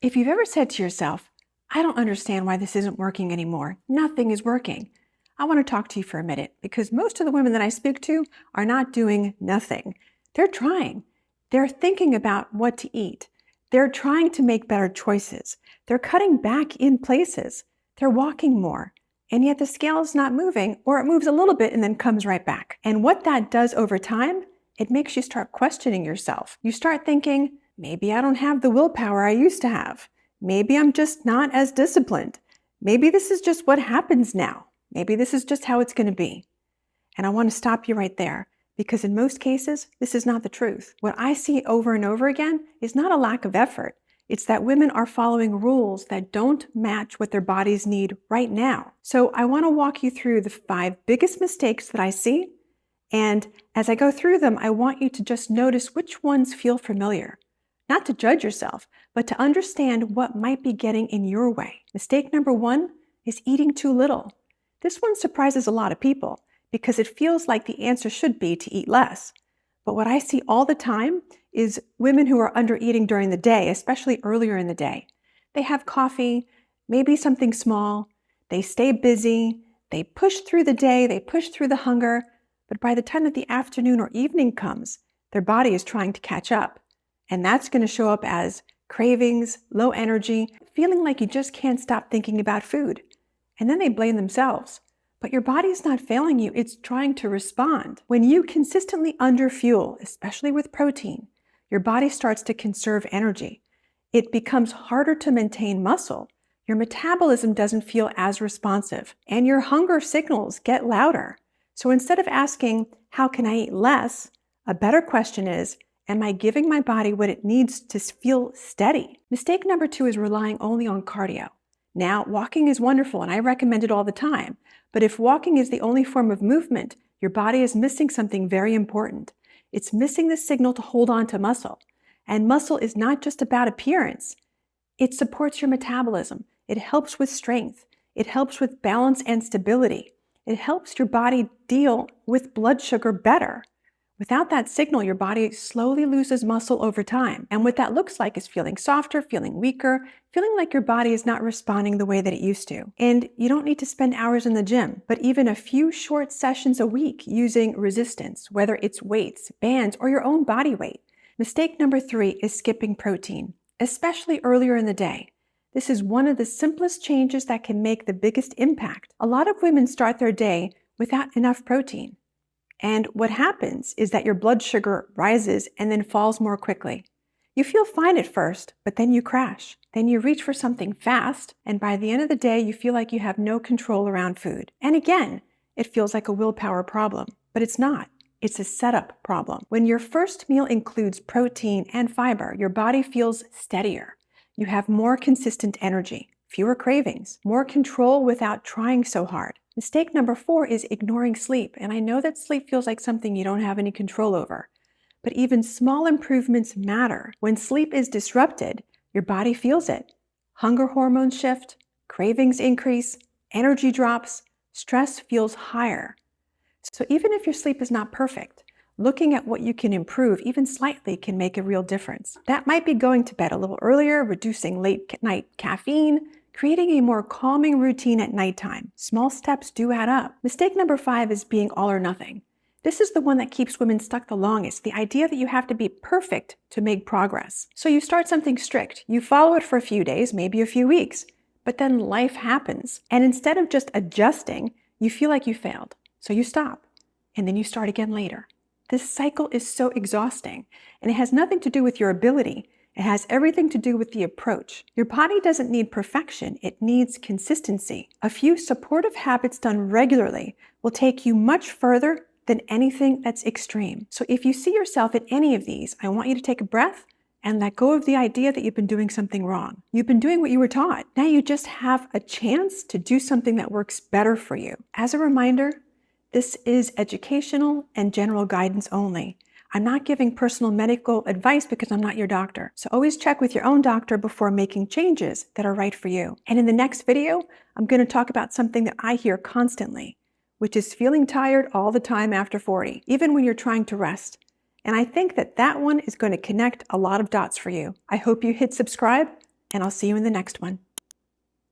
If you've ever said to yourself, I don't understand why this isn't working anymore, nothing is working, I want to talk to you for a minute because most of the women that I speak to are not doing nothing. They're trying. They're thinking about what to eat. They're trying to make better choices. They're cutting back in places. They're walking more. And yet the scale is not moving, or it moves a little bit and then comes right back. And what that does over time, it makes you start questioning yourself. You start thinking, maybe I don't have the willpower I used to have. Maybe I'm just not as disciplined. Maybe this is just what happens now. Maybe this is just how it's going to be. And I want to stop you right there because in most cases, this is not the truth. What I see over and over again is not a lack of effort. It's that women are following rules that don't match what their bodies need right now. So I want to walk you through the 5 biggest mistakes that I see. And as I go through them, I want you to just notice which ones feel familiar. Not to judge yourself, but to understand what might be getting in your way. Mistake number 1 is eating too little. This one surprises a lot of people because it feels like the answer should be to eat less. But what I see all the time is women who are under eating during the day, especially earlier in the day. They have coffee, maybe something small, they stay busy, they push through the day, they push through the hunger, but by the time that the afternoon or evening comes, their body is trying to catch up. And that's going to show up as cravings, low energy, feeling like you just can't stop thinking about food. And then they blame themselves. But your body is not failing you, it's trying to respond. When you consistently underfuel, especially with protein, your body starts to conserve energy. It becomes harder to maintain muscle. Your metabolism doesn't feel as responsive, and your hunger signals get louder. So instead of asking, how can I eat less? A better question is, am I giving my body what it needs to feel steady? Mistake number 2 is relying only on cardio. Now, walking is wonderful and I recommend it all the time. But if walking is the only form of movement, your body is missing something very important. It's missing the signal to hold on to muscle. And muscle is not just about appearance. It supports your metabolism. It helps with strength. It helps with balance and stability. It helps your body deal with blood sugar better. Without that signal, your body slowly loses muscle over time. And what that looks like is feeling softer, feeling weaker, feeling like your body is not responding the way that it used to. And you don't need to spend hours in the gym, but even a few short sessions a week using resistance, whether it's weights, bands, or your own body weight. Mistake number 3 is skipping protein, especially earlier in the day. This is one of the simplest changes that can make the biggest impact. A lot of women start their day without enough protein. And what happens is that your blood sugar rises and then falls more quickly. You feel fine at first, but then you crash. Then you reach for something fast, and by the end of the day, you feel like you have no control around food. And again, it feels like a willpower problem, but it's not. It's a setup problem. When your first meal includes protein and fiber, your body feels steadier. You have more consistent energy, fewer cravings, more control without trying so hard. Mistake number 4 is ignoring sleep. And I know that sleep feels like something you don't have any control over. But even small improvements matter. When sleep is disrupted, your body feels it. Hunger hormones shift, cravings increase, energy drops, stress feels higher. So even if your sleep is not perfect, looking at what you can improve, even slightly, can make a real difference. That might be going to bed a little earlier, reducing late night caffeine, creating a more calming routine at nighttime. Small steps do add up. Mistake number 5 is being all or nothing. This is the one that keeps women stuck the longest, the idea that you have to be perfect to make progress. So you start something strict, you follow it for a few days, maybe a few weeks, but then life happens. And instead of just adjusting, you feel like you failed. So you stop, and then you start again later. This cycle is so exhausting, and it has nothing to do with your ability. It has everything to do with the approach. Your body doesn't need perfection, it needs consistency. A few supportive habits done regularly will take you much further than anything that's extreme. So if you see yourself in any of these, I want you to take a breath and let go of the idea that you've been doing something wrong. You've been doing what you were taught. Now you just have a chance to do something that works better for you. As a reminder, this is educational and general guidance only. I'm not giving personal medical advice because I'm not your doctor. So always check with your own doctor before making changes that are right for you. And in the next video, I'm going to talk about something that I hear constantly, which is feeling tired all the time after 40, even when you're trying to rest. And I think that that one is going to connect a lot of dots for you. I hope you hit subscribe, and I'll see you in the next one.